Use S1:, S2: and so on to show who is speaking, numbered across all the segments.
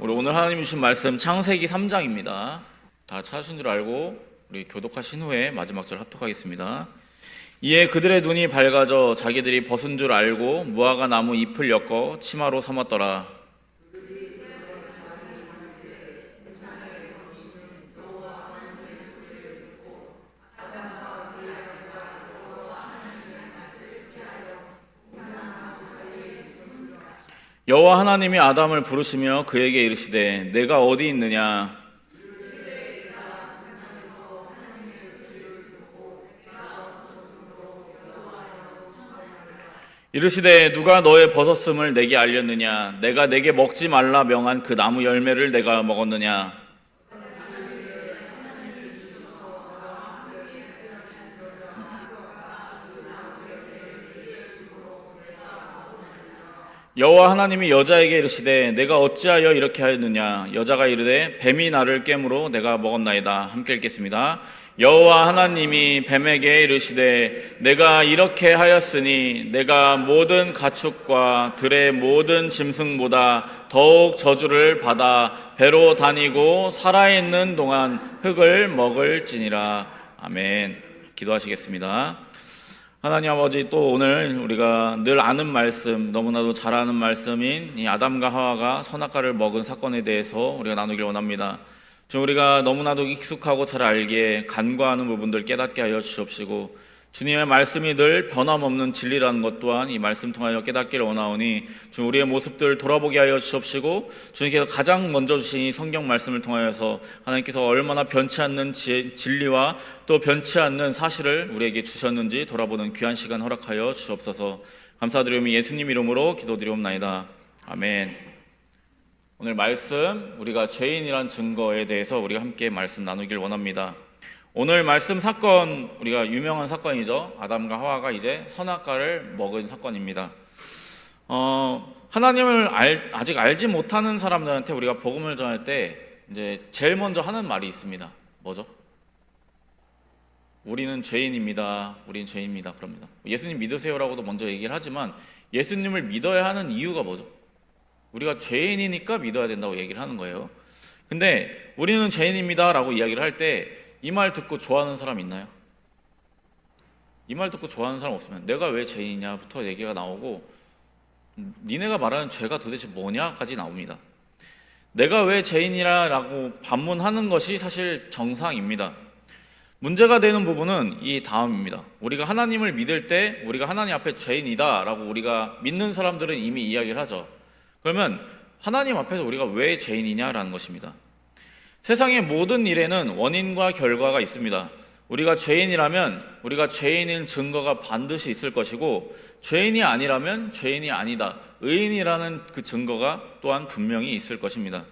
S1: 우리 오늘 하나님이 주신 말씀 창세기 3장입니다. 다 찾으신 줄 알고 우리 교독하신 후에 마지막 절 합독하겠습니다. 이에 그들의 눈이 밝아져 자기들이 벗은 줄 알고 무화과 나무 잎을 엮어 치마로 삼았더라. 여호와 하나님이 아담을 부르시며 그에게 이르시되 내가 어디 있느냐. 이르시되 누가 너의 벗었음을 내게 알렸느냐. 내가 내게 먹지 말라 명한 그 나무 열매를 내가 먹었느냐. 여호와 하나님이 여자에게 이르시되 내가 어찌하여 이렇게 하였느냐. 여자가 이르되 뱀이 나를 깨므로 내가 먹었나이다. 함께 읽겠습니다. 여호와 하나님이 뱀에게 이르시되 내가 이렇게 하였으니 내가 모든 가축과 들의 모든 짐승보다 더욱 저주를 받아 배로 다니고 살아있는 동안 흙을 먹을지니라. 아멘. 기도하시겠습니다. 하나님 아버지, 또 오늘 우리가 늘 아는 말씀, 너무나도 잘 아는 말씀인 이 아담과 하와가 선악과를 먹은 사건에 대해서 우리가 나누길 원합니다. 좀 우리가 너무나도 익숙하고 잘 알기에 간과하는 부분들 깨닫게 하여 주옵시고, 주님의 말씀이 늘 변함없는 진리라는 것 또한 이 말씀 통하여 깨닫기를 원하오니 좀 우리의 모습들 돌아보게 하여 주옵시고, 주님께서 가장 먼저 주신 이 성경 말씀을 통하여서 하나님께서 얼마나 변치 않는 진리와 또 변치 않는 사실을 우리에게 주셨는지 돌아보는 귀한 시간 허락하여 주옵소서. 감사드리오며 예수님 이름으로 기도드리옵나이다. 아멘. 오늘 말씀, 우리가 죄인이란 증거에 대해서 우리가 함께 말씀 나누길 원합니다. 오늘 말씀 사건, 우리가 유명한 사건이죠. 아담과 하와가 이제 선악과를 먹은 사건입니다. 하나님을 아직 알지 못하는 사람들한테 우리가 복음을 전할 때 이제 제일 먼저 하는 말이 있습니다. 뭐죠? 우리는 죄인입니다. 우리는 죄인입니다. 그럽니다. 예수님 믿으세요라고도 먼저 얘기를 하지만 예수님을 믿어야 하는 이유가 뭐죠? 우리가 죄인이니까 믿어야 된다고 얘기를 하는 거예요. 근데 우리는 죄인입니다 라고 이야기를 할 때 이 말 듣고 좋아하는 사람 있나요? 이 말 듣고 좋아하는 사람 없으면 내가 왜 죄인이냐부터 얘기가 나오고, 니네가 말하는 죄가 도대체 뭐냐까지 나옵니다. 내가 왜 죄인이라고 반문하는 것이 사실 정상입니다. 문제가 되는 부분은 이 다음입니다. 우리가 하나님을 믿을 때 우리가 하나님 앞에 죄인이다 라고 우리가 믿는 사람들은 이미 이야기를 하죠. 그러면 하나님 앞에서 우리가 왜 죄인이냐라는 것입니다. 세상의 모든 일에는 원인과 결과가 있습니다. 우리가 죄인이라면 우리가 죄인인 증거가 반드시 있을 것이고, 죄인이 아니라면 죄인이 아니다, 의인이라는 그 증거가 또한 분명히 있을 것입니다.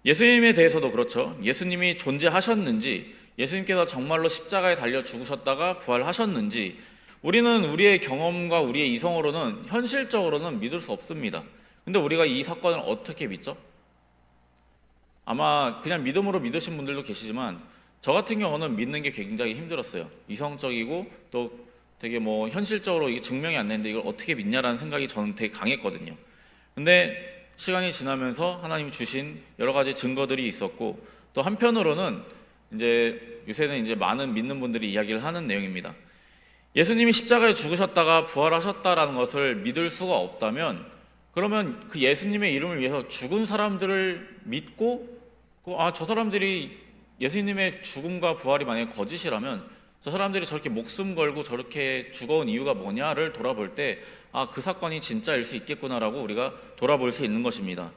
S1: 예수님에 대해서도 그렇죠. 예수님이 존재하셨는지, 예수님께서 정말로 십자가에 달려 죽으셨다가 부활하셨는지 우리는 우리의 경험과 우리의 이성으로는 현실적으로는 믿을 수 없습니다. 근데 우리가 이 사건을 어떻게 믿죠? 아마 그냥 믿음으로 믿으신 분들도 계시지만 저 같은 경우는 믿는 게 굉장히 힘들었어요. 이성적이고 또 되게 현실적으로 이게 증명이 안 되는데 이걸 어떻게 믿냐라는 생각이 저는 되게 강했거든요. 근데 시간이 지나면서 하나님이 주신 여러 가지 증거들이 있었고, 또 한편으로는 이제 요새는 이제 많은 믿는 분들이 이야기를 하는 내용입니다. 예수님이 십자가에 죽으셨다가 부활하셨다라는 것을 믿을 수가 없다면, 그러면 그 예수님의 이름을 위해서 죽은 사람들을 믿고, 저 사람들이 예수님의 죽음과 부활이 만약에 거짓이라면 저 사람들이 저렇게 목숨 걸고 저렇게 죽어온 이유가 뭐냐를 돌아볼 때 그 사건이 진짜일 수 있겠구나라고 우리가 돌아볼 수 있는 것입니다.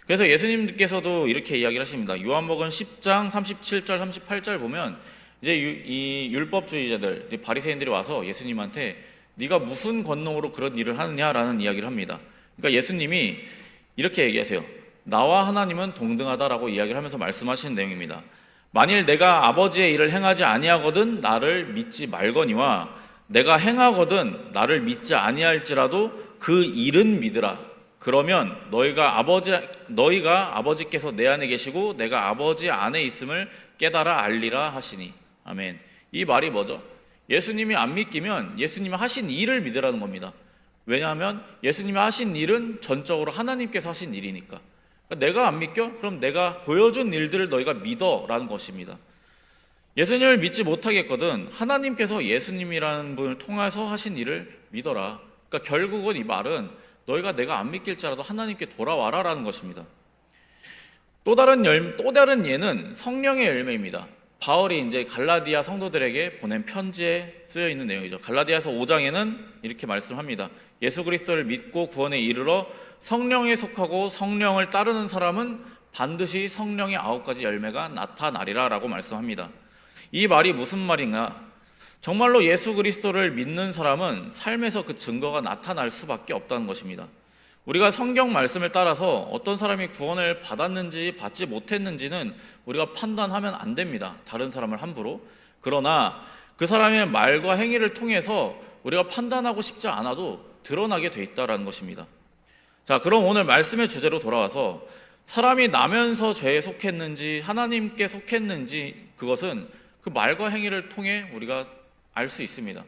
S1: 그래서 예수님께서도 이렇게 이야기를 하십니다. 요한복음 10장 37절 38절 보면 이제 이 율법주의자들, 바리새인들이 와서 예수님한테 네가 무슨 권능으로 그런 일을 하느냐라는 이야기를 합니다. 그러니까 예수님이 이렇게 얘기하세요. 나와 하나님은 동등하다라고 이야기를 하면서 말씀하시는 내용입니다. 만일 내가 아버지의 일을 행하지 아니하거든 나를 믿지 말거니와 내가 행하거든 나를 믿지 아니할지라도 그 일은 믿으라. 그러면 너희가 아버지께서 내 안에 계시고 내가 아버지 안에 있음을 깨달아 알리라 하시니. 아멘. 이 말이 뭐죠? 예수님이 안 믿기면 예수님이 하신 일을 믿으라는 겁니다. 왜냐하면 예수님이 하신 일은 전적으로 하나님께서 하신 일이니까. 그러니까 내가 안 믿겨? 그럼 내가 보여준 일들을 너희가 믿어라는 것입니다. 예수님을 믿지 못하겠거든 하나님께서 예수님이라는 분을 통해서 하신 일을 믿어라. 그러니까 결국은 이 말은 너희가 내가 안 믿길지라도 하나님께 돌아와라라는 것입니다. 또 다른 예는 성령의 열매입니다. 바울이 이제 갈라디아 성도들에게 보낸 편지에 쓰여 있는 내용이죠. 갈라디아서 5장에는 이렇게 말씀합니다. 예수 그리스도를 믿고 구원에 이르러 성령에 속하고 성령을 따르는 사람은 반드시 성령의 9가지 열매가 나타나리라 라고 말씀합니다. 이 말이 무슨 말인가? 정말로 예수 그리스도를 믿는 사람은 삶에서 그 증거가 나타날 수밖에 없다는 것입니다. 우리가 성경 말씀을 따라서 어떤 사람이 구원을 받았는지 받지 못했는지는 우리가 판단하면 안 됩니다. 다른 사람을 함부로. 그러나 그 사람의 말과 행위를 통해서 우리가 판단하고 싶지 않아도 드러나게 돼 있다는 것입니다. 자, 그럼 오늘 말씀의 주제로 돌아와서 사람이 나면서 죄에 속했는지 하나님께 속했는지 그것은 그 말과 행위를 통해 우리가 알 수 있습니다.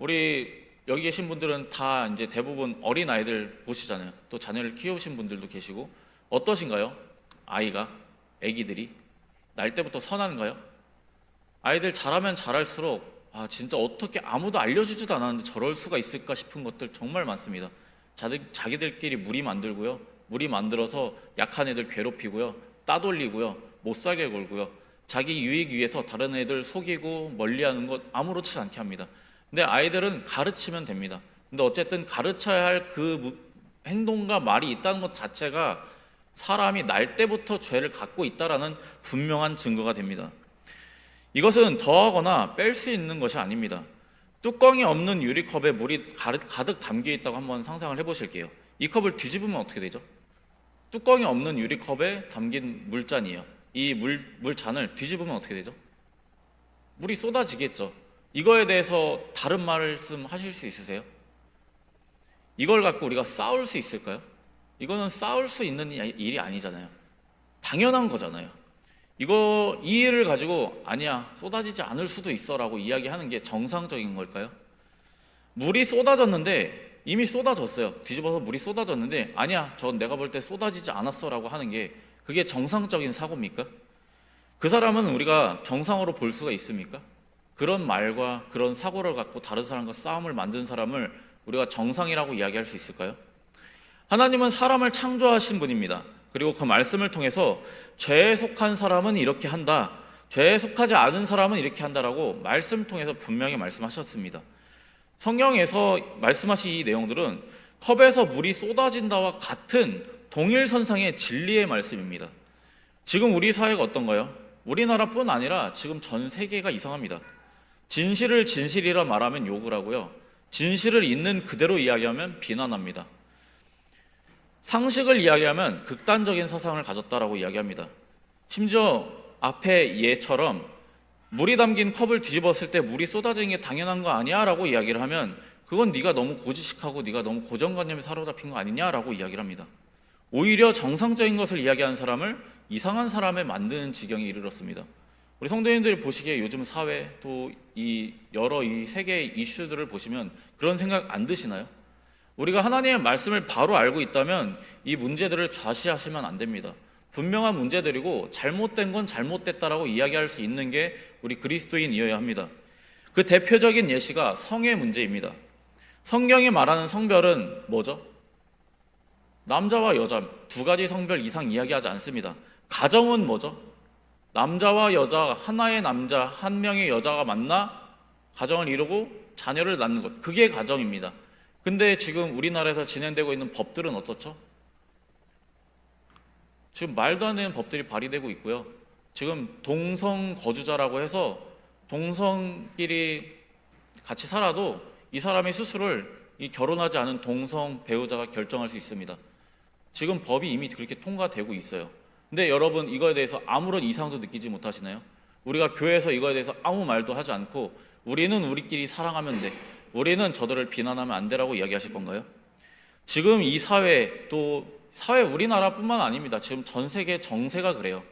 S1: 우리 여기 계신 분들은 다 이제 대부분 어린 아이들 보시잖아요. 또 자녀를 키우신 분들도 계시고 어떠신가요? 아기들이 날 때부터 선한가요? 아이들 자라면 자랄수록 진짜 어떻게 아무도 알려주지도 않았는데 저럴 수가 있을까 싶은 것들 정말 많습니다. 자기들끼리 무리 만들고요. 무리 만들어서 약한 애들 괴롭히고요. 따돌리고요. 못 살게 걸고요. 자기 유익 위해서 다른 애들 속이고 멀리하는 것 아무렇지 않게 합니다. 근데 아이들은 가르치면 됩니다. 근데 어쨌든 가르쳐야 할 그 행동과 말이 있다는 것 자체가 사람이 날 때부터 죄를 갖고 있다라는 분명한 증거가 됩니다. 이것은 더하거나 뺄 수 있는 것이 아닙니다. 뚜껑이 없는 유리컵에 물이 가득 담겨 있다고 한번 상상을 해보실게요. 이 컵을 뒤집으면 어떻게 되죠? 뚜껑이 없는 유리컵에 담긴 물잔이에요. 이 물잔을 뒤집으면 어떻게 되죠? 물이 쏟아지겠죠. 이거에 대해서 다른 말씀 하실 수 있으세요? 이걸 갖고 우리가 싸울 수 있을까요? 이거는 싸울 수 있는 일이 아니잖아요. 당연한 거잖아요. 이 일을 가지고 아니야 쏟아지지 않을 수도 있어 라고 이야기하는 게 정상적인 걸까요? 물이 쏟아졌는데 이미 쏟아졌어요. 뒤집어서 물이 쏟아졌는데 아니야 전 내가 볼 때 쏟아지지 않았어 라고 하는 게 그게 정상적인 사고입니까? 그 사람은 우리가 정상으로 볼 수가 있습니까? 그런 말과 그런 사고를 갖고 다른 사람과 싸움을 만든 사람을 우리가 정상이라고 이야기할 수 있을까요? 하나님은 사람을 창조하신 분입니다. 그리고 그 말씀을 통해서 죄에 속한 사람은 이렇게 한다, 죄에 속하지 않은 사람은 이렇게 한다라고 말씀을 통해서 분명히 말씀하셨습니다. 성경에서 말씀하신 이 내용들은 컵에서 물이 쏟아진다와 같은 동일선상의 진리의 말씀입니다. 지금 우리 사회가 어떤가요? 우리나라뿐 아니라 지금 전 세계가 이상합니다. 진실을 진실이라 말하면 욕을 하고요. 진실을 있는 그대로 이야기하면 비난합니다. 상식을 이야기하면 극단적인 사상을 가졌다라고 이야기합니다. 심지어 앞에 예처럼 물이 담긴 컵을 뒤집었을 때 물이 쏟아지는 게 당연한 거 아니야? 라고 이야기를 하면 그건 네가 너무 고지식하고 네가 너무 고정관념에 사로잡힌 거 아니냐라고 이야기를 합니다. 오히려 정상적인 것을 이야기하는 사람을 이상한 사람에 만드는 지경에 이르렀습니다. 우리 성도님들이 보시기에 요즘 사회 또 이 여러 이 세계 이슈들을 보시면 그런 생각 안 드시나요? 우리가 하나님의 말씀을 바로 알고 있다면 이 문제들을 좌시하시면 안 됩니다. 분명한 문제들이고 잘못된 건 잘못됐다라고 이야기할 수 있는 게 우리 그리스도인이어야 합니다. 그 대표적인 예시가 성의 문제입니다. 성경이 말하는 성별은 뭐죠? 남자와 여자 두 가지 성별 이상 이야기하지 않습니다. 가정은 뭐죠? 남자와 여자, 하나의 남자, 한 명의 여자가 만나 가정을 이루고 자녀를 낳는 것, 그게 가정입니다. 근데 지금 우리나라에서 진행되고 있는 법들은 어떻죠? 지금 말도 안 되는 법들이 발의되고 있고요. 지금 동성 거주자라고 해서 동성끼리 같이 살아도 이 사람의 수술을 이 결혼하지 않은 동성 배우자가 결정할 수 있습니다. 지금 법이 이미 그렇게 통과되고 있어요. 근데 여러분 이거에 대해서 아무런 이상도 느끼지 못하시나요? 우리가 교회에서 이거에 대해서 아무 말도 하지 않고 우리는 우리끼리 사랑하면 돼, 우리는 저들을 비난하면 안 되라고 이야기하실 건가요? 지금 이 사회, 또 사회 우리나라뿐만 아닙니다. 지금 전 세계 정세가 그래요.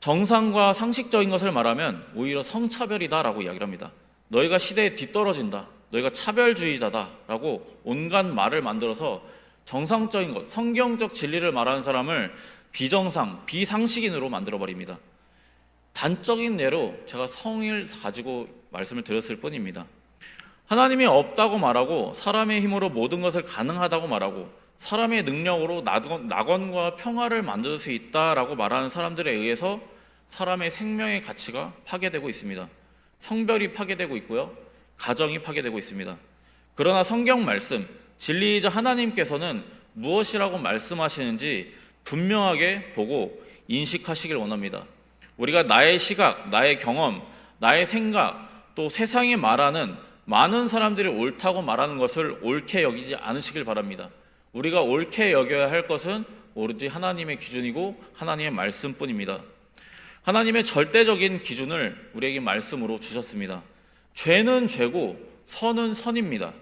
S1: 정상과 상식적인 것을 말하면 오히려 성차별이다라고 이야기를 합니다. 너희가 시대에 뒤떨어진다, 너희가 차별주의자다라고 온갖 말을 만들어서 정상적인 것, 성경적 진리를 말하는 사람을 비정상, 비상식인으로 만들어버립니다. 단적인 예로 제가 성을 가지고 말씀을 드렸을 뿐입니다. 하나님이 없다고 말하고 사람의 힘으로 모든 것을 가능하다고 말하고 사람의 능력으로 낙원과 평화를 만들 수 있다라고 말하는 사람들에 의해서 사람의 생명의 가치가 파괴되고 있습니다. 성별이 파괴되고 있고요. 가정이 파괴되고 있습니다. 그러나 성경 말씀, 진리이자 하나님께서는 무엇이라고 말씀하시는지 분명하게 보고 인식하시길 원합니다. 우리가 나의 시각, 나의 경험, 나의 생각, 또 세상이 말하는 많은 사람들이 옳다고 말하는 것을 옳게 여기지 않으시길 바랍니다. 우리가 옳게 여겨야 할 것은 오로지 하나님의 기준이고 하나님의 말씀뿐입니다. 하나님의 절대적인 기준을 우리에게 말씀으로 주셨습니다. 죄는 죄고 선은 선입니다.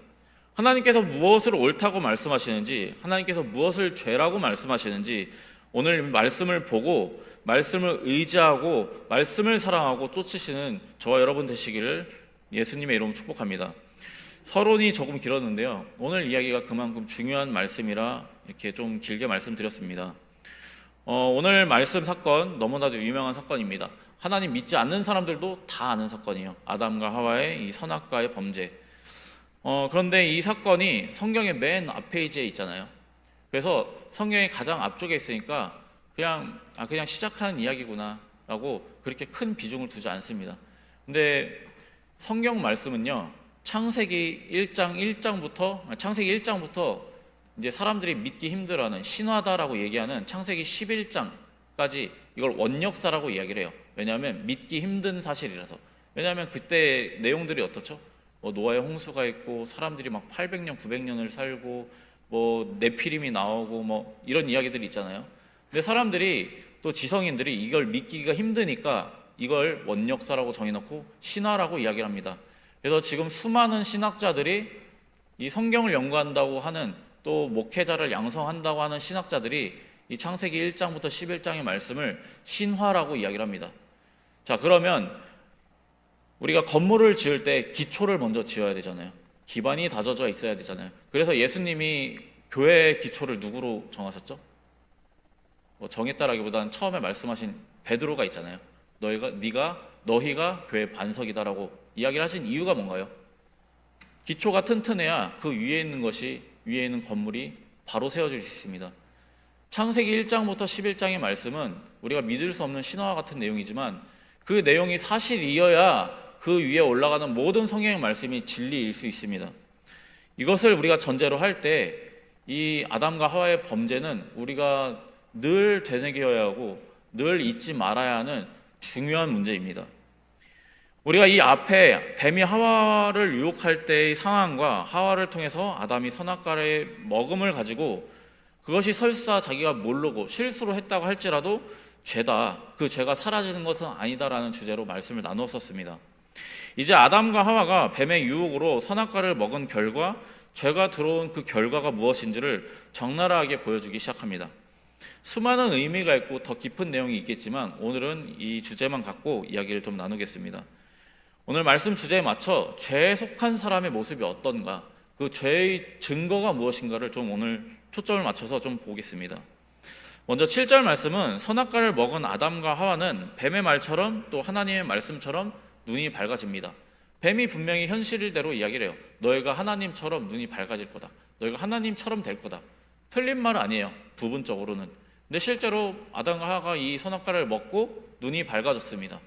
S1: 하나님께서 무엇을 옳다고 말씀하시는지, 하나님께서 무엇을 죄라고 말씀하시는지 오늘 말씀을 보고 말씀을 의지하고 말씀을 사랑하고 쫓으시는 저와 여러분 되시기를 예수님의 이름으로 축복합니다. 서론이 조금 길었는데요. 오늘 이야기가 그만큼 중요한 말씀이라 이렇게 좀 길게 말씀드렸습니다. 오늘 말씀 사건 너무나도 유명한 사건입니다. 하나님 믿지 않는 사람들도 다 아는 사건이에요. 아담과 하와의 이 선악과의 범죄. 그런데 이 사건이 성경의 맨 앞 페이지에 있잖아요. 그래서 성경의 가장 앞쪽에 있으니까 그냥 시작하는 이야기구나 라고 그렇게 큰 비중을 두지 않습니다. 근데 성경 말씀은요, 창세기 1장부터 이제 사람들이 믿기 힘들어하는 신화다라고 얘기하는 창세기 11장까지 이걸 원역사라고 이야기를 해요. 왜냐하면 믿기 힘든 사실이라서. 왜냐하면 그때 내용들이 어떻죠? 노아의 홍수가 있고 사람들이 막 800년, 900년을 살고 네피림이 나오고 이런 이야기들이 있잖아요. 근데 사람들이 또 지성인들이 이걸 믿기가 힘드니까 이걸 원역사라고 정해놓고 신화라고 이야기를 합니다. 그래서 지금 수많은 신학자들이 이 성경을 연구한다고 하는 또 목회자를 양성한다고 하는 신학자들이 이 창세기 1장부터 11장의 말씀을 신화라고 이야기를 합니다. 자, 그러면 우리가 건물을 지을 때 기초를 먼저 지어야 되잖아요. 기반이 다져져 있어야 되잖아요. 그래서 예수님이 교회의 기초를 누구로 정하셨죠? 정했다라기보다는 처음에 말씀하신 베드로가 있잖아요. 너희가 교회의 반석이다라고 이야기를 하신 이유가 뭔가요? 기초가 튼튼해야 그 위에 있는 건물이 바로 세워질 수 있습니다. 창세기 1장부터 11장의 말씀은 우리가 믿을 수 없는 신화와 같은 내용이지만 그 내용이 사실이어야 그 위에 올라가는 모든 성경의 말씀이 진리일 수 있습니다. 이것을 우리가 전제로 할 때 이 아담과 하와의 범죄는 우리가 늘 되새겨야 하고 늘 잊지 말아야 하는 중요한 문제입니다. 우리가 이 앞에 뱀이 하와를 유혹할 때의 상황과 하와를 통해서 아담이 선악과의 먹음을 가지고 그것이 설사 자기가 모르고 실수로 했다고 할지라도 죄다, 그 죄가 사라지는 것은 아니다라는 주제로 말씀을 나누었었습니다. 이제 아담과 하와가 뱀의 유혹으로 선악과를 먹은 결과 죄가 들어온 그 결과가 무엇인지를 적나라하게 보여주기 시작합니다. 수많은 의미가 있고 더 깊은 내용이 있겠지만 오늘은 이 주제만 갖고 이야기를 좀 나누겠습니다. 오늘 말씀 주제에 맞춰 죄에 속한 사람의 모습이 어떤가, 그 죄의 증거가 무엇인가를 좀 오늘 초점을 맞춰서 좀 보겠습니다. 먼저 7절 말씀은 선악과를 먹은 아담과 하와는 뱀의 말처럼 또 하나님의 말씀처럼 눈이 밝아집니다. 뱀이 분명히 현실대로 이야기를 해요. 너희가 하나님처럼 눈이 밝아질 거다. 너희가 하나님처럼 될 거다. 틀린 말은 아니에요. 부분적으로는. 근데 실제로 아담과 하와가 이 선악과를 먹고 눈이 밝아졌습니다.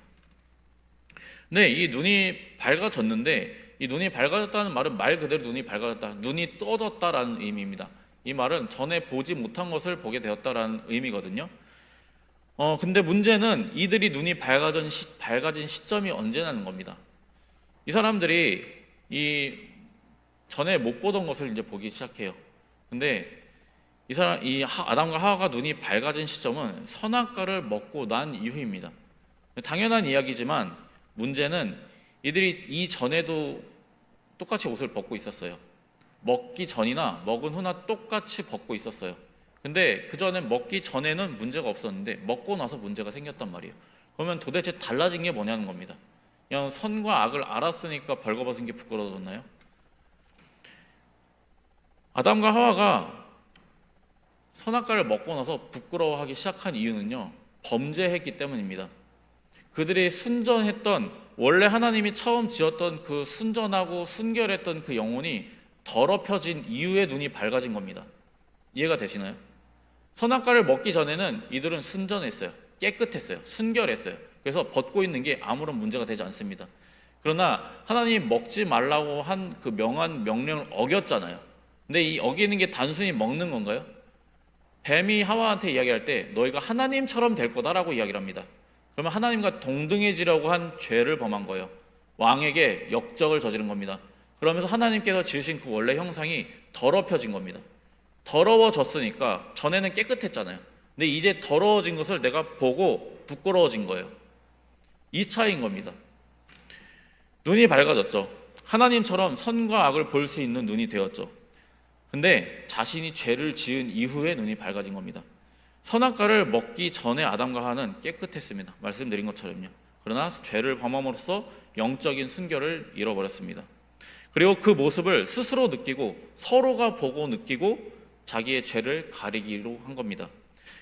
S1: 네, 이 눈이 밝아졌는데 이 눈이 밝아졌다는 말은 말 그대로 눈이 밝아졌다, 눈이 떠졌다라는 의미입니다. 이 말은 전에 보지 못한 것을 보게 되었다라는 의미거든요. 근데 문제는 이들이 눈이 밝아진 시점이 언제냐는 겁니다. 이 사람들이 이 전에 못 보던 것을 이제 보기 시작해요. 근데 이 아담과 하와가 눈이 밝아진 시점은 선악과를 먹고 난 이후입니다. 당연한 이야기지만 문제는 이들이 이전에도 똑같이 옷을 벗고 있었어요. 먹기 전이나 먹은 후나 똑같이 벗고 있었어요. 근데 그 전에 먹기 전에는 문제가 없었는데 먹고 나서 문제가 생겼단 말이에요. 그러면 도대체 달라진 게 뭐냐는 겁니다. 그냥 선과 악을 알았으니까 벌거벗은 게 부끄러워졌나요? 아담과 하와가 선악과를 먹고 나서 부끄러워하기 시작한 이유는요, 범죄했기 때문입니다. 그들이 순전했던, 원래 하나님이 처음 지었던 그 순전하고 순결했던 그 영혼이 더럽혀진 이후에 눈이 밝아진 겁니다. 이해가 되시나요? 선악과를 먹기 전에는 이들은 순전했어요. 깨끗했어요. 순결했어요. 그래서 벗고 있는 게 아무런 문제가 되지 않습니다. 그러나 하나님이 먹지 말라고 한 그 명한 명령을 어겼잖아요. 근데 이 어기는 게 단순히 먹는 건가요? 뱀이 하와한테 이야기할 때 너희가 하나님처럼 될 거다라고 이야기를 합니다. 그러면 하나님과 동등해지려고 한 죄를 범한 거예요. 왕에게 역적을 저지른 겁니다. 그러면서 하나님께서 지으신 그 원래 형상이 더럽혀진 겁니다. 더러워졌으니까 전에는 깨끗했잖아요. 근데 이제 더러워진 것을 내가 보고 부끄러워진 거예요. 이 차이인 겁니다. 눈이 밝아졌죠. 하나님처럼 선과 악을 볼 수 있는 눈이 되었죠. 근데 자신이 죄를 지은 이후에 눈이 밝아진 겁니다. 선악과를 먹기 전에 아담과 하와는 깨끗했습니다. 말씀드린 것처럼요. 그러나 죄를 범함으로써 영적인 순결을 잃어버렸습니다. 그리고 그 모습을 스스로 느끼고 서로가 보고 느끼고 자기의 죄를 가리기로 한 겁니다.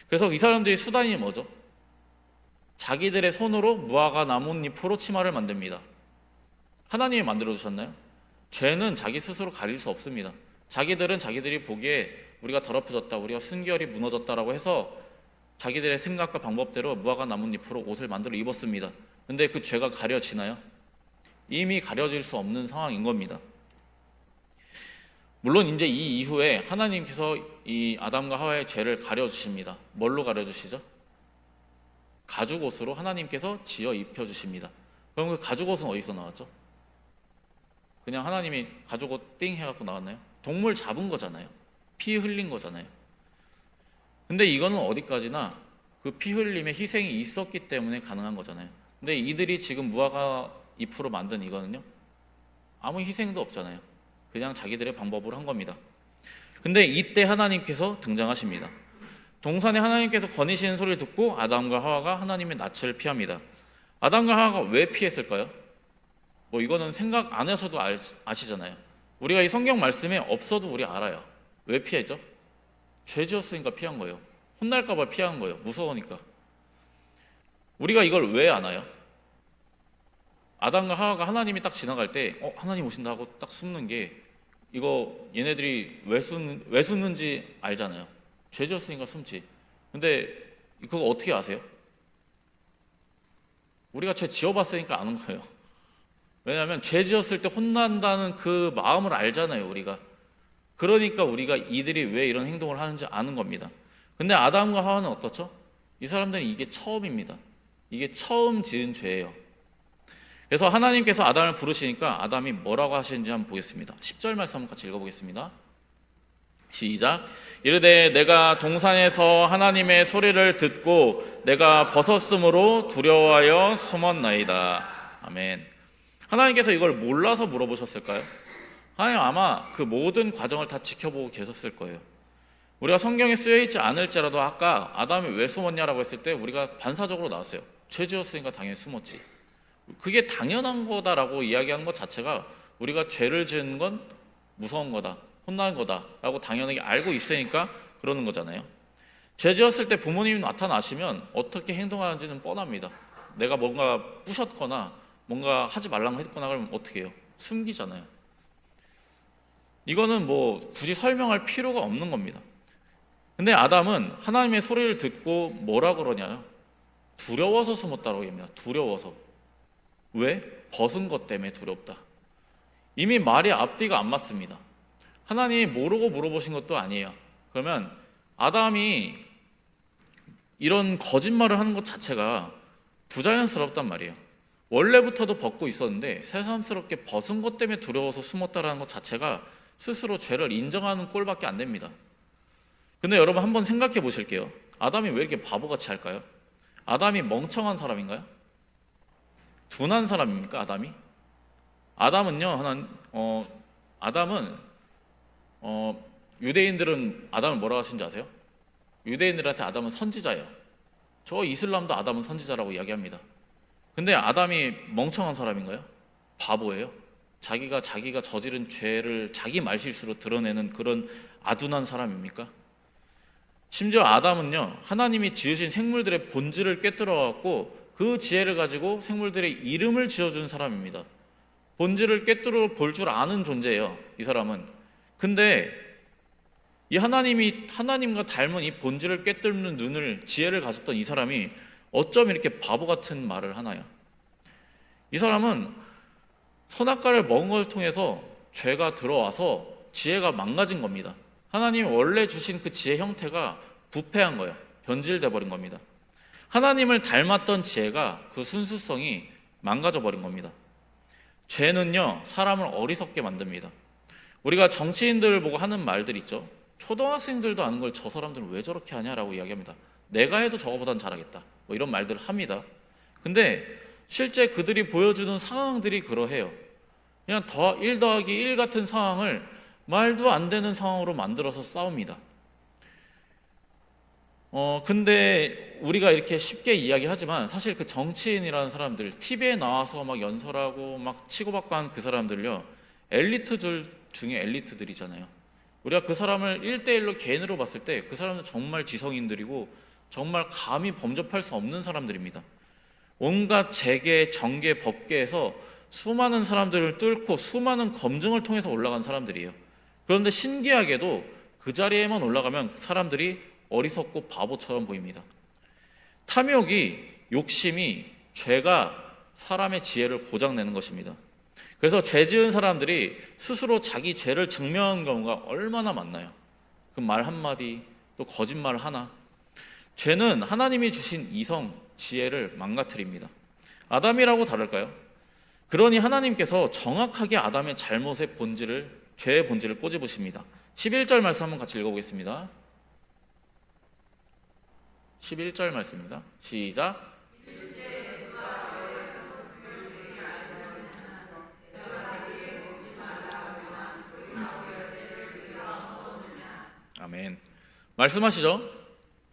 S1: 그래서 이 사람들이 수단이 뭐죠? 자기들의 손으로 무화과 나뭇잎으로 치마를 만듭니다. 하나님이 만들어주셨나요? 죄는 자기 스스로 가릴 수 없습니다. 자기들은 자기들이 보기에 우리가 더럽혀졌다, 우리가 순결이 무너졌다라고 해서 자기들의 생각과 방법대로 무화과 나뭇잎으로 옷을 만들어 입었습니다. 근데 그 죄가 가려지나요? 이미 가려질 수 없는 상황인 겁니다. 물론 이제 이 이후에 하나님께서 이 아담과 하와의 죄를 가려주십니다. 뭘로 가려주시죠? 가죽옷으로 하나님께서 지어 입혀주십니다. 그럼 그 가죽옷은 어디서 나왔죠? 그냥 하나님이 가죽옷 띵 해갖고 나왔나요? 동물 잡은 거잖아요. 피 흘린 거잖아요. 근데 이거는 어디까지나 그 피 흘림의 희생이 있었기 때문에 가능한 거잖아요. 근데 이들이 지금 무화과 잎으로 만든 이거는요, 아무 희생도 없잖아요. 그냥 자기들의 방법으로 한 겁니다. 근데 이때 하나님께서 등장하십니다. 동산에 하나님께서 거니시는 소리를 듣고 아담과 하와가 하나님의 낯을 피합니다. 아담과 하와가 왜 피했을까요? 뭐 이거는 생각 안 하셔도 아시잖아요. 우리가 이 성경 말씀에 없어도 우리 알아요. 왜 피했죠? 죄 지었으니까 피한 거예요. 혼날까 봐 피한 거예요. 무서우니까. 우리가 이걸 왜 아나요? 아담과 하와가 하나님이 딱 지나갈 때 하나님 오신다 하고 딱 숨는 게, 이거 얘네들이 왜 숨는지 알잖아요. 죄 지었으니까 숨지. 근데 그거 어떻게 아세요? 우리가 죄 지어봤으니까 아는 거예요. 왜냐하면 죄 지었을 때 혼난다는 그 마음을 알잖아요, 우리가. 그러니까 우리가 이들이 왜 이런 행동을 하는지 아는 겁니다. 근데 아담과 하와는 어떻죠? 이 사람들은 이게 처음입니다. 이게 처음 지은 죄예요. 그래서 하나님께서 아담을 부르시니까 아담이 뭐라고 하시는지 한번 보겠습니다. 10절 말씀 한번 같이 읽어보겠습니다. 시작. 이르되 내가 동산에서 하나님의 소리를 듣고 내가 벗었으므로 두려워하여 숨었나이다. 아멘. 하나님께서 이걸 몰라서 물어보셨을까요? 하나님 아마 그 모든 과정을 다 지켜보고 계셨을 거예요. 우리가 성경에 쓰여있지 않을지라도 아까 아담이 왜 숨었냐라고 했을 때 우리가 반사적으로 나왔어요. 죄 지었으니까 당연히 숨었지. 그게 당연한 거다라고 이야기하는 것 자체가 우리가 죄를 지은 건 무서운 거다, 혼나는 거다라고 당연하게 알고 있으니까 그러는 거잖아요. 죄 지었을 때 부모님이 나타나시면 어떻게 행동하는지는 뻔합니다. 내가 뭔가 부셨거나 뭔가 하지 말라고 했거나 그러면 어떻게 해요? 숨기잖아요. 이거는 뭐 굳이 설명할 필요가 없는 겁니다. 근데 아담은 하나님의 소리를 듣고 뭐라 그러냐요? 두려워서 숨었다고 합니다. 두려워서. 왜? 벗은 것 때문에 두렵다. 이미 말이 앞뒤가 안 맞습니다. 하나님이 모르고 물어보신 것도 아니에요. 그러면 아담이 이런 거짓말을 하는 것 자체가 부자연스럽단 말이에요. 원래부터도 벗고 있었는데 새삼스럽게 벗은 것 때문에 두려워서 숨었다라는 것 자체가 스스로 죄를 인정하는 꼴밖에 안 됩니다. 근데 여러분 한번 생각해 보실게요. 아담이 왜 이렇게 바보같이 할까요? 아담이 멍청한 사람인가요? 둔한 사람입니까, 아담이? 아담은요, 아담은 유대인들은 아담을 뭐라고 하신지 아세요? 유대인들한테 아담은 선지자예요. 저 이슬람도 아담은 선지자라고 이야기합니다. 근데 아담이 멍청한 사람인가요? 바보예요. 자기가 저지른 죄를 자기 말실수로 드러내는 그런 아둔한 사람입니까? 심지어 아담은요, 하나님이 지으신 생물들의 본질을 꿰뚫어 갖고 그 지혜를 가지고 생물들의 이름을 지어준 사람입니다. 본질을 꿰뚫어 볼 줄 아는 존재예요, 이 사람은. 근데 이 하나님과 닮은 이 본질을 꿰뚫는 눈을, 지혜를 가졌던 이 사람이 어쩜 이렇게 바보 같은 말을 하나요? 이 사람은 선악과를 먹은 것을 통해서 죄가 들어와서 지혜가 망가진 겁니다. 하나님이 원래 주신 그 지혜 형태가 부패한 거예요. 변질돼 버린 겁니다. 하나님을 닮았던 지혜가 그 순수성이 망가져 버린 겁니다. 죄는요, 사람을 어리석게 만듭니다. 우리가 정치인들 보고 하는 말들 있죠. 초등학생들도 아는 걸 저 사람들은 왜 저렇게 하냐라고 이야기합니다. 내가 해도 저거보단 잘하겠다, 뭐 이런 말들을 합니다. 근데 실제 그들이 보여주는 상황들이 그러해요. 그냥 1 더하기 1 같은 상황을 말도 안 되는 상황으로 만들어서 싸웁니다. 근데 우리가 이렇게 쉽게 이야기하지만 사실 그 정치인이라는 사람들, TV에 나와서 막 연설하고 막 치고받고 한 그 사람들요, 엘리트들 중에 엘리트들이잖아요. 우리가 그 사람을 1대1로 개인으로 봤을 때 그 사람은 정말 지성인들이고 정말 감히 범접할 수 없는 사람들입니다. 온갖 재계, 정계, 법계에서 수많은 사람들을 뚫고 수많은 검증을 통해서 올라간 사람들이에요. 그런데 신기하게도 그 자리에만 올라가면 사람들이 어리석고 바보처럼 보입니다. 탐욕이, 욕심이, 죄가 사람의 지혜를 고장내는 것입니다. 그래서 죄 지은 사람들이 스스로 자기 죄를 증명하는 경우가 얼마나 많나요? 그 말 한마디, 또 거짓말 하나. 죄는 하나님이 주신 이성, 지혜를 망가뜨립니다. 아담이라고 다를까요? 그러니 하나님께서 정확하게 아담의 잘못의 본질을, 죄의 본질을 꼬집으십니다. 11절 말씀 한번 같이 읽어보겠습니다. 11절 말씀입니다. 시작. 아멘. 말씀하시죠.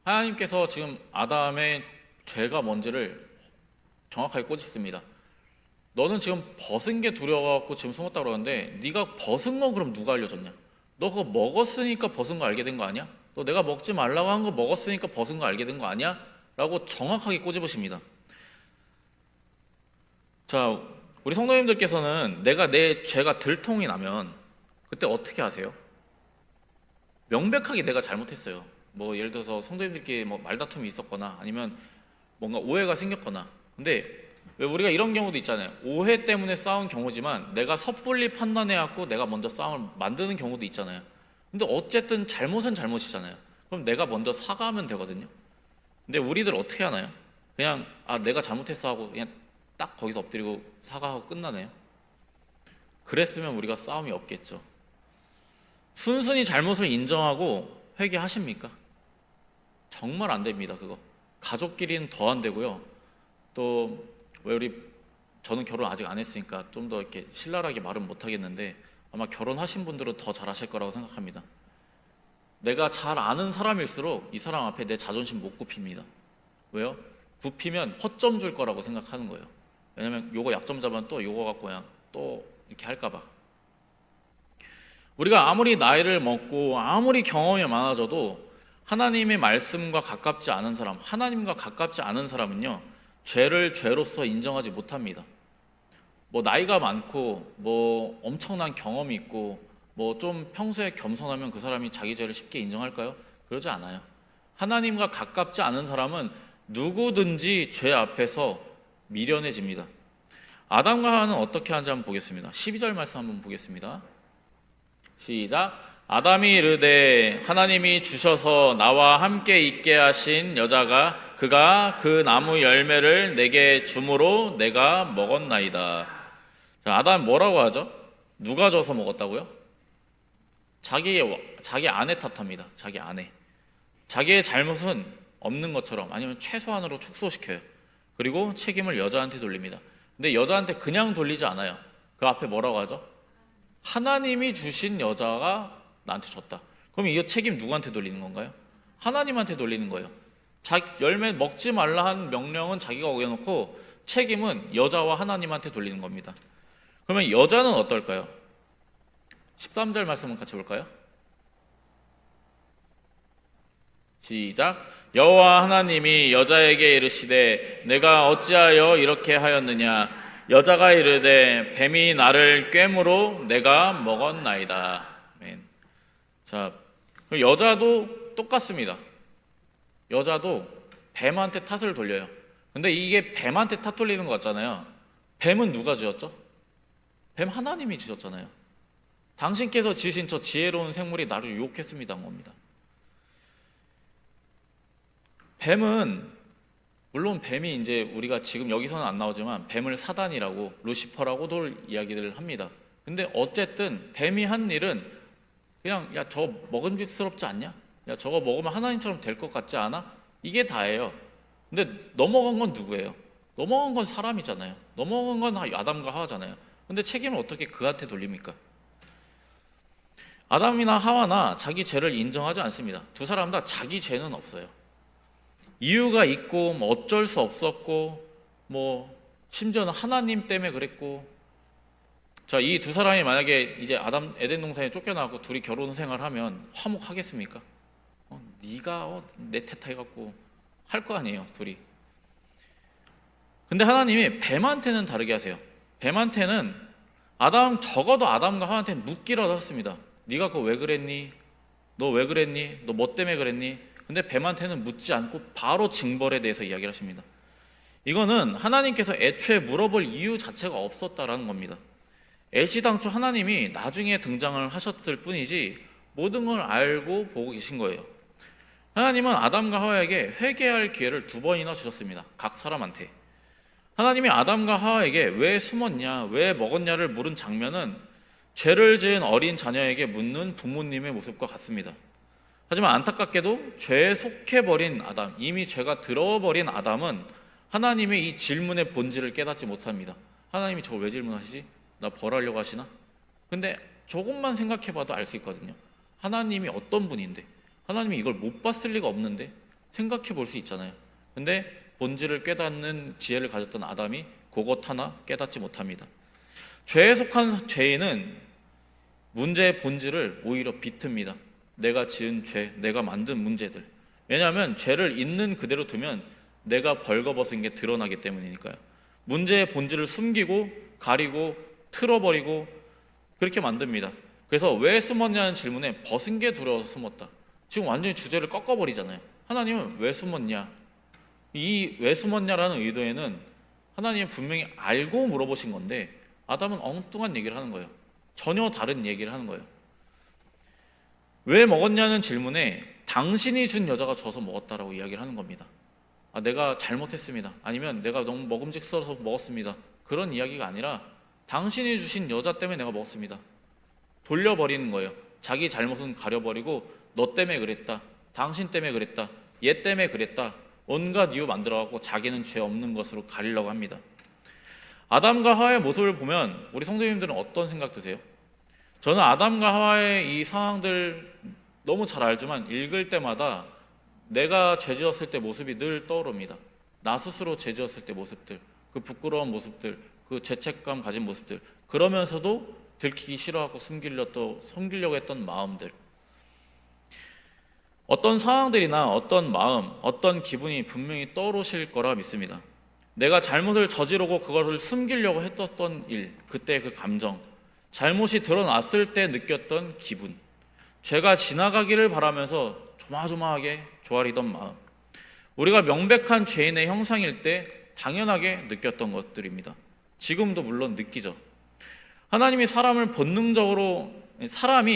S1: 하나님께서 지금 아담의 죄가 뭔지를 정확하게 꼬집습니다. 너는 지금 벗은 게 두려워갖고 지금 숨었다고 그러는데 네가 벗은 건 그럼 누가 알려줬냐? 너 그거 먹었으니까 벗은 거 알게 된 거 아니야? 너 내가 먹지 말라고 한 거 먹었으니까 벗은 거 알게 된 거 아니야? 라고 정확하게 꼬집으십니다. 자, 우리 성도님들께서는 내가 내 죄가 들통이 나면 그때 어떻게 하세요? 명백하게 내가 잘못했어요. 뭐 예를 들어서 성도님들끼리 뭐 말다툼이 있었거나 아니면 뭔가 오해가 생겼거나. 근데 왜 우리가 이런 경우도 있잖아요. 오해 때문에 싸운 경우지만 내가 섣불리 판단해갖고 내가 먼저 싸움을 만드는 경우도 있잖아요. 근데 어쨌든 잘못은 잘못이잖아요. 그럼 내가 먼저 사과하면 되거든요. 근데 우리들 어떻게 하나요? 그냥 내가 잘못했어 하고 그냥 딱 거기서 엎드리고 사과하고 끝나네요. 그랬으면 우리가 싸움이 없겠죠. 순순히 잘못을 인정하고 회개하십니까? 정말 안 됩니다. 그거 가족끼리는 더 안 되고요. 또 왜 저는 결혼 아직 안 했으니까 좀 더 이렇게 신랄하게 말은 못 하겠는데 아마 결혼하신 분들은 더 잘하실 거라고 생각합니다. 내가 잘 아는 사람일수록 이 사람 앞에 내 자존심 못 굽힙니다. 왜요? 굽히면 허점 줄 거라고 생각하는 거예요. 왜냐면 요거 약점 잡으면 또 요거 갖고 그냥 또 이렇게 할까 봐. 우리가 아무리 나이를 먹고 아무리 경험이 많아져도 하나님의 말씀과 가깝지 않은 사람, 하나님과 가깝지 않은 사람은요, 죄를 죄로서 인정하지 못합니다. 뭐 나이가 많고 뭐 엄청난 경험이 있고 뭐 좀 평소에 겸손하면 그 사람이 자기 죄를 쉽게 인정할까요? 그러지 않아요. 하나님과 가깝지 않은 사람은 누구든지 죄 앞에서 미련해집니다. 아담과 하와는 어떻게 하는지 한번 보겠습니다. 12절 말씀 한번 보겠습니다. 시작. 아담이 이르되 하나님이 주셔서 나와 함께 있게 하신 여자가 그가 그 나무 열매를 내게 주므로 내가 먹었나이다. 자, 아담 뭐라고 하죠? 누가 줘서 먹었다고요? 자기 아내 탓합니다. 자기 아내. 자기의 잘못은 없는 것처럼 아니면 최소한으로 축소시켜요. 그리고 책임을 여자한테 돌립니다. 근데 여자한테 그냥 돌리지 않아요. 그 앞에 뭐라고 하죠? 하나님이 주신 여자가 나한테 줬다. 그럼 이 책임 누구한테 돌리는 건가요? 하나님한테 돌리는 거예요. 열매 먹지 말라 한 명령은 자기가 어겨놓고 책임은 여자와 하나님한테 돌리는 겁니다. 그러면 여자는 어떨까요? 13절 말씀을 같이 볼까요? 시작. 여호와 하나님이 여자에게 이르시되 내가 어찌하여 이렇게 하였느냐. 여자가 이르되 뱀이 나를 꿰므로 내가 먹었나이다. 아멘. 자, 여자도 똑같습니다. 여자도 뱀한테 탓을 돌려요. 근데 이게 뱀한테 탓 돌리는 것 같잖아요. 뱀은 누가 지었죠? 뱀 하나님이 지었잖아요. 당신께서 지으신 저 지혜로운 생물이 나를 유혹했습니다 한 겁니다. 뱀은 물론 뱀이 이제 우리가 지금 여기서는 안 나오지만 뱀을 사단이라고 루시퍼라고도 이야기를 합니다. 근데 어쨌든 뱀이 한 일은 그냥 야 저거 먹음직스럽지 않냐? 야 저거 먹으면 하나님처럼 될 것 같지 않아? 이게 다예요. 근데 넘어간 건 누구예요? 넘어간 건 사람이잖아요. 넘어간 건 아담과 하와잖아요. 근데 책임을 어떻게 그한테 돌립니까? 아담이나 하와나 자기 죄를 인정하지 않습니다. 두 사람 다 자기 죄는 없어요. 이유가 있고 뭐 어쩔 수 없었고 뭐 심지어는 하나님 때문에 그랬고. 자, 이 두 사람이 만약에 이제 아담 에덴 동산에 쫓겨나고 둘이 결혼 생활하면 화목하겠습니까? 네가 내 탓해갖고 할 거 아니에요 둘이. 근데 하나님이 뱀한테는 다르게 하세요. 뱀한테는 적어도 아담과 하와한테는 묻기라도 하셨습니다. 네가 그거 왜 그랬니? 너 왜 그랬니? 너 뭐 때문에 그랬니? 근데 뱀한테는 묻지 않고 바로 징벌에 대해서 이야기를 하십니다. 이거는 하나님께서 애초에 물어볼 이유 자체가 없었다라는 겁니다. 애시당초 하나님이 나중에 등장을 하셨을 뿐이지 모든 걸 알고 보고 계신 거예요. 하나님은 아담과 하와에게 회개할 기회를 2번이나 주셨습니다. 각 사람한테. 하나님이 아담과 하와에게 왜 숨었냐, 왜 먹었냐를 물은 장면은 죄를 지은 어린 자녀에게 묻는 부모님의 모습과 같습니다. 하지만 안타깝게도 죄에 속해버린 아담, 이미 죄가 들어버린 아담은 하나님의 이 질문의 본질을 깨닫지 못합니다. 하나님이 저걸 왜 질문하시지? 나 벌하려고 하시나? 근데 조금만 생각해봐도 알 수 있거든요. 하나님이 어떤 분인데, 하나님이 이걸 못 봤을 리가 없는데 생각해 볼 수 있잖아요. 근데 본질을 깨닫는 지혜를 가졌던 아담이 그것 하나 깨닫지 못합니다. 죄에 속한 죄인은 문제의 본질을 오히려 비틉니다. 내가 지은 죄, 내가 만든 문제들. 왜냐하면 죄를 있는 그대로 두면 내가 벌거벗은 게 드러나기 때문이니까요. 문제의 본질을 숨기고 가리고 틀어버리고 그렇게 만듭니다. 그래서 왜 숨었냐는 질문에 벗은 게 두려워서 숨었다. 지금 완전히 주제를 꺾어버리잖아요. 하나님은 왜 숨었냐? 이 왜 숨었냐라는 의도에는 하나님이 분명히 알고 물어보신 건데 아담은 엉뚱한 얘기를 하는 거예요. 전혀 다른 얘기를 하는 거예요. 왜 먹었냐는 질문에 당신이 준 여자가 줘서 먹었다라고 이야기를 하는 겁니다. 내가 잘못했습니다. 아니면 내가 너무 먹음직스러워서 먹었습니다. 그런 이야기가 아니라 당신이 주신 여자 때문에 내가 먹었습니다. 돌려버리는 거예요. 자기 잘못은 가려버리고 너 때문에 그랬다. 당신 때문에 그랬다. 얘 때문에 그랬다. 온갖 이유 만들어갖고 자기는 죄 없는 것으로 가리려고 합니다. 아담과 하와의 모습을 보면 우리 성도님들은 어떤 생각 드세요? 저는 아담과 하와의 이 상황들 너무 잘 알지만 읽을 때마다 내가 죄 지었을 때 모습이 늘 떠오릅니다. 나 스스로 죄 지었을 때 모습들, 그 부끄러운 모습들, 그 죄책감 가진 모습들, 그러면서도 들키기 싫어하고 숨기려고 했던 마음들. 어떤 상황들이나 어떤 마음, 어떤 기분이 분명히 떠오르실 거라 믿습니다. 내가 잘못을 저지르고 그것을 숨기려고 했던 일, 그때 그 감정, 잘못이 드러났을 때 느꼈던 기분, 죄가 지나가기를 바라면서 조마조마하게 조아리던 마음, 우리가 명백한 죄인의 형상일 때 당연하게 느꼈던 것들입니다. 지금도 물론 느끼죠. 사람이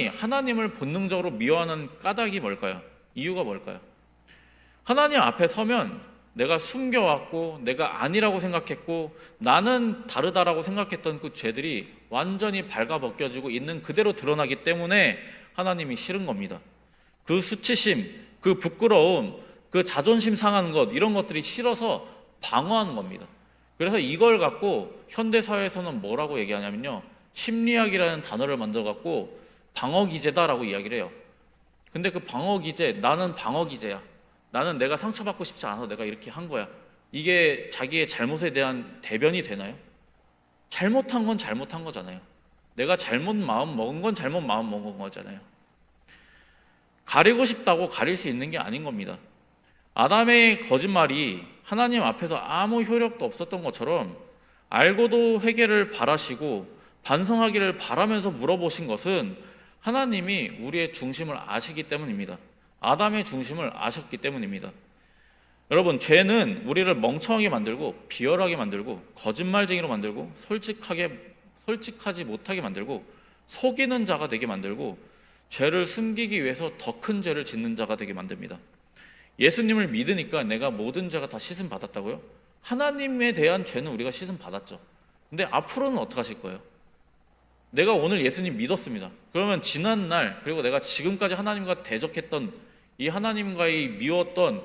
S1: 하나님을 본능적으로 미워하는 까닭이 뭘까요? 이유가 뭘까요? 하나님 앞에 서면 내가 숨겨왔고 내가 아니라고 생각했고 나는 다르다라고 생각했던 그 죄들이 완전히 발가벗겨지고 있는 그대로 드러나기 때문에 하나님이 싫은 겁니다. 그 수치심, 그 부끄러움, 그 자존심 상하는 것, 이런 것들이 싫어서 방어하는 겁니다. 그래서 이걸 갖고 현대사회에서는 뭐라고 얘기하냐면요, 심리학이라는 단어를 만들어갖고 방어기제다라고 이야기를 해요. 근데 그 방어기제, 나는 방어기제야, 나는 내가 상처받고 싶지 않아서 내가 이렇게 한 거야, 이게 자기의 잘못에 대한 대변이 되나요? 잘못한 건 잘못한 거잖아요. 내가 잘못 마음 먹은 건 잘못 마음 먹은 거잖아요. 가리고 싶다고 가릴 수 있는 게 아닌 겁니다. 아담의 거짓말이 하나님 앞에서 아무 효력도 없었던 것처럼 알고도 회개를 바라시고 반성하기를 바라면서 물어보신 것은 하나님이 우리의 중심을 아시기 때문입니다. 아담의 중심을 아셨기 때문입니다. 여러분, 죄는 우리를 멍청하게 만들고 비열하게 만들고 거짓말쟁이로 만들고 솔직하지 못하게 만들고 속이는 자가 되게 만들고 죄를 숨기기 위해서 더 큰 죄를 짓는 자가 되게 만듭니다. 예수님을 믿으니까 내가 모든 죄가 다 씻음 받았다고요? 하나님에 대한 죄는 우리가 씻음 받았죠. 근데 앞으로는 어떻게 하실 거예요? 내가 오늘 예수님 믿었습니다. 그러면 지난 날 그리고 내가 지금까지 하나님과 대적했던 이 하나님과의 미웠던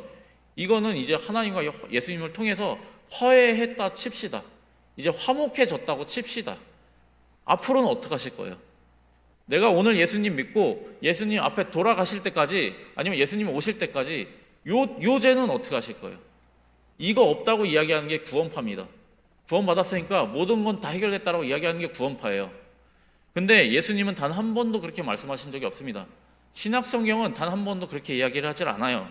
S1: 이거는 이제 하나님과 예수님을 통해서 화해했다 칩시다. 이제 화목해졌다고 칩시다. 앞으로는 어떻게 하실 거예요? 내가 오늘 예수님 믿고 예수님 앞에 돌아가실 때까지 아니면 예수님 오실 때까지 요 죄는 어떻게 하실 거예요? 이거 없다고 이야기하는 게 구원파입니다. 구원받았으니까 모든 건 다 해결됐다라고 이야기하는 게 구원파예요. 근데 예수님은 단 한 번도 그렇게 말씀하신 적이 없습니다. 신약 성경은 단 한 번도 그렇게 이야기를 하질 않아요.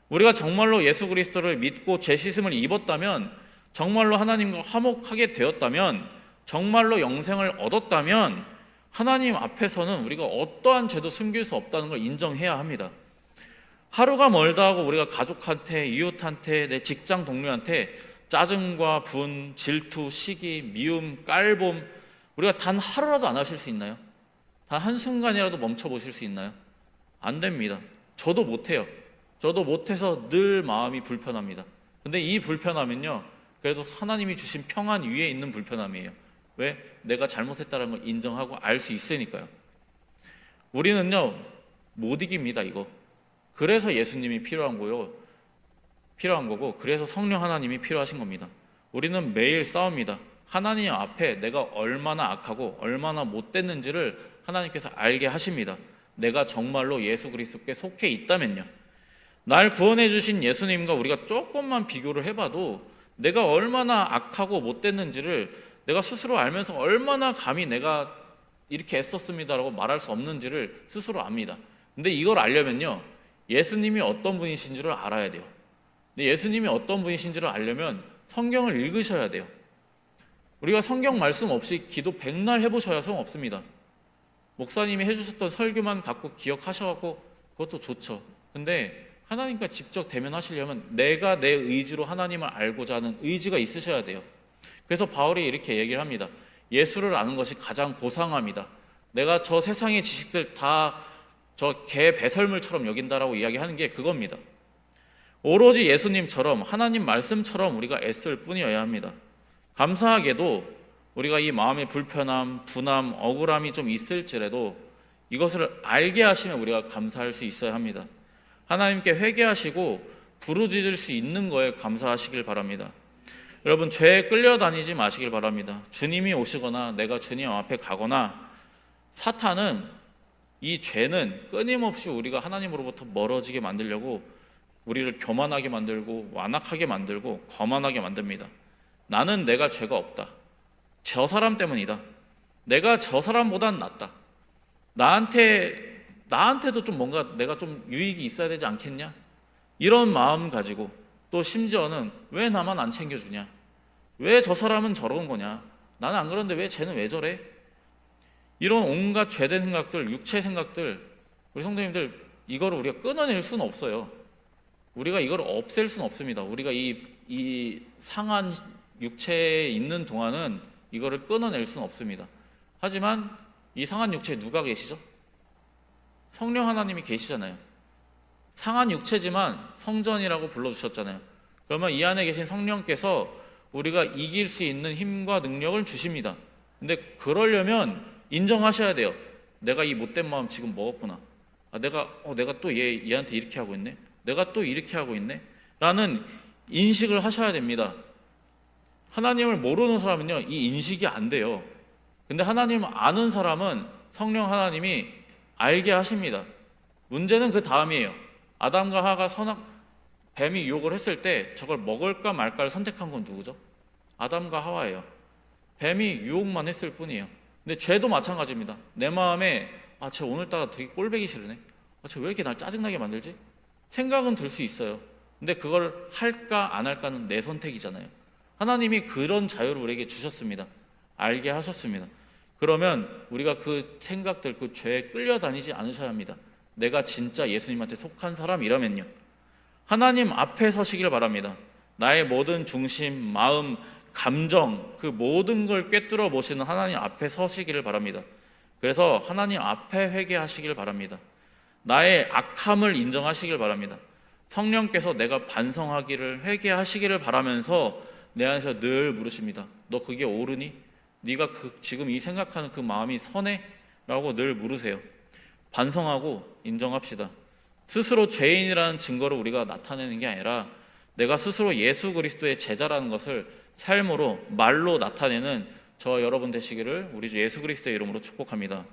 S1: 우리가 정말로 예수 그리스도를 믿고 죄 씻음을 입었다면, 정말로 하나님과 화목하게 되었다면, 정말로 영생을 얻었다면 하나님 앞에서는 우리가 어떠한 죄도 숨길 수 없다는 걸 인정해야 합니다. 하루가 멀다 하고 우리가 가족한테, 이웃한테, 내 직장 동료한테 짜증과 분, 질투, 시기, 미움, 깔봄 우리가 단 하루라도 안 하실 수 있나요? 단 한순간이라도 멈춰보실 수 있나요? 안 됩니다. 저도 못해요. 저도 못해서 늘 마음이 불편합니다. 근데 이 불편함은요, 그래도 하나님이 주신 평안 위에 있는 불편함이에요. 왜? 내가 잘못했다는 걸 인정하고 알 수 있으니까요. 우리는요, 못 이깁니다, 이거. 그래서 예수님이 필요한 거고, 그래서 성령 하나님이 필요하신 겁니다. 우리는 매일 싸웁니다. 하나님 앞에 내가 얼마나 악하고 얼마나 못됐는지를 하나님께서 알게 하십니다. 내가 정말로 예수 그리스도께 속해 있다면요. 날 구원해 주신 예수님과 우리가 조금만 비교를 해봐도 내가 얼마나 악하고 못됐는지를 내가 스스로 알면서 얼마나 감히 내가 이렇게 애썼습니다라고 말할 수 없는지를 스스로 압니다. 근데 이걸 알려면요, 예수님이 어떤 분이신지를 알아야 돼요. 근데 예수님이 어떤 분이신지를 알려면 성경을 읽으셔야 돼요. 우리가 성경 말씀 없이 기도 백날 해보셔야 소용없습니다. 목사님이 해주셨던 설교만 갖고 기억하셔갖고 그것도 좋죠. 근데 하나님과 직접 대면하시려면 내가 내 의지로 하나님을 알고자 하는 의지가 있으셔야 돼요. 그래서 바울이 이렇게 얘기를 합니다. 예수를 아는 것이 가장 고상합니다. 내가 저 세상의 지식들 다 저 개 배설물처럼 여긴다라고 이야기하는 게 그겁니다. 오로지 예수님처럼 하나님 말씀처럼 우리가 애쓸 뿐이어야 합니다. 감사하게도 우리가 이 마음의 불편함, 분함, 억울함이 좀 있을지라도 이것을 알게 하시면 우리가 감사할 수 있어야 합니다. 하나님께 회개하시고 부르짖을 수 있는 거에 감사하시길 바랍니다. 여러분, 죄에 끌려다니지 마시길 바랍니다. 주님이 오시거나 내가 주님 앞에 가거나 사탄은 이 죄는 끊임없이 우리가 하나님으로부터 멀어지게 만들려고 우리를 교만하게 만들고 완악하게 만들고 거만하게 만듭니다. 나는 내가 죄가 없다. 저 사람 때문이다. 내가 저 사람보단 낫다. 나한테도 좀 뭔가 내가 좀 유익이 있어야 되지 않겠냐? 이런 마음 가지고 또 심지어는 왜 나만 안 챙겨주냐? 왜 저 사람은 저런 거냐? 나는 안 그런데 왜 쟤는 왜 저래? 이런 온갖 죄된 생각들, 육체 생각들, 우리 성도님들 이거를 우리가 끊어낼 수는 없어요. 우리가 이걸 없앨 수는 없습니다. 우리가 이 상한 육체에 있는 동안은 이거를 끊어낼 수는 없습니다. 하지만 이 상한 육체에 누가 계시죠? 성령 하나님이 계시잖아요. 상한 육체지만 성전이라고 불러주셨잖아요. 그러면 이 안에 계신 성령께서 우리가 이길 수 있는 힘과 능력을 주십니다. 근데 그러려면 인정하셔야 돼요. 내가 이 못된 마음 지금 먹었구나. 내가 또 얘한테 이렇게 하고 있네. 내가 또 이렇게 하고 있네. 라는 인식을 하셔야 됩니다. 하나님을 모르는 사람은요, 이 인식이 안 돼요. 근데 하나님을 아는 사람은 성령 하나님이 알게 하십니다. 문제는 그 다음이에요. 아담과 하가 뱀이 유혹을 했을 때 저걸 먹을까 말까를 선택한 건 누구죠? 아담과 하와예요. 뱀이 유혹만 했을 뿐이에요. 근데 죄도 마찬가지입니다. 내 마음에 쟤 오늘따라 되게 꼴보기 싫으네. 저 왜 이렇게 날 짜증나게 만들지? 생각은 들 수 있어요. 근데 그걸 할까 안 할까는 내 선택이잖아요. 하나님이 그런 자유를 우리에게 주셨습니다. 알게 하셨습니다. 그러면 우리가 그 생각들, 그 죄에 끌려다니지 않으셔야 합니다. 내가 진짜 예수님한테 속한 사람이라면요. 하나님 앞에 서시길 바랍니다. 나의 모든 중심, 마음, 감정, 그 모든 걸 꿰뚫어 보시는 하나님 앞에 서시기를 바랍니다. 그래서 하나님 앞에 회개하시길 바랍니다. 나의 악함을 인정하시길 바랍니다. 성령께서 내가 반성하기를, 회개하시기를 바라면서 내 안에서 늘 물으십니다. 너 그게 옳으니? 네가 지금 이 생각하는 그 마음이 선해? 라고 늘 물으세요. 반성하고 인정합시다. 스스로 죄인이라는 증거를 우리가 나타내는 게 아니라 내가 스스로 예수 그리스도의 제자라는 것을 삶으로, 말로 나타내는 저 여러분 되시기를 우리 주 예수 그리스도의 이름으로 축복합니다.